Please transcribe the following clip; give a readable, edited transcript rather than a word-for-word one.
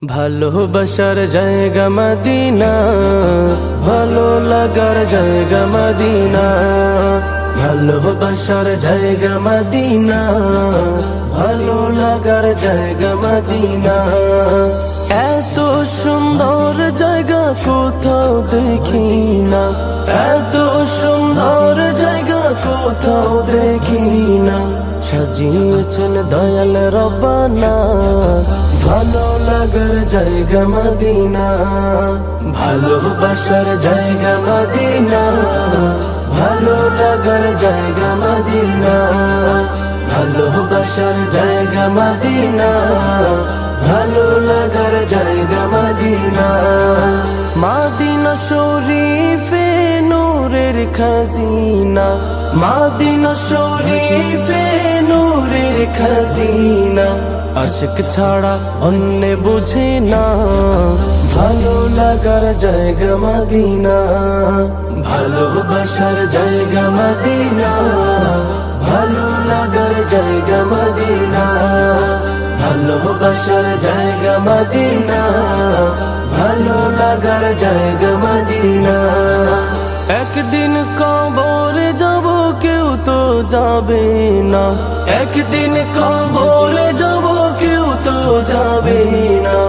ভালোবাসার জায়গা মদিনা, ভালো লাগার জায়গা মদিনা। ভালোবাসার জায়গা মদিনা, ভালো লাগার জায়গা মদিনা। এত সুন্দর জায়গা কোথাও দেখি না, এত সুন্দর জায়গা কোথাও দেখি না। সাজিয়েছেন দয়াল রব্বানা, ভালো লাগার জায়গা মদিনা। ভালোবাসার জায়গা মদিনা, ভালো লাগার জায়গা মদিনা। ভালোবাসার জায়গা মদিনা, ভালো লাগার জায়গা মদিনা। মদিনা শরীফে নূরের খাজিনা, মদিনা শরীফে নূরের খাজিনা। আশিক ছাড়া অন্য বুঝে না, ভালো লাগার জায়গা মদিনা। ভালোবাসার জায়গা মদিনা, ভালো লাগার জায়গা মদিনা। ভালোবাসার জায়গা মদিনা, ভালো লাগার জায়গা মদিনা। একদিন কবরে যাব কেউ তো যাবে না, একদিন কবরে যাব কেউ তো যাবে না।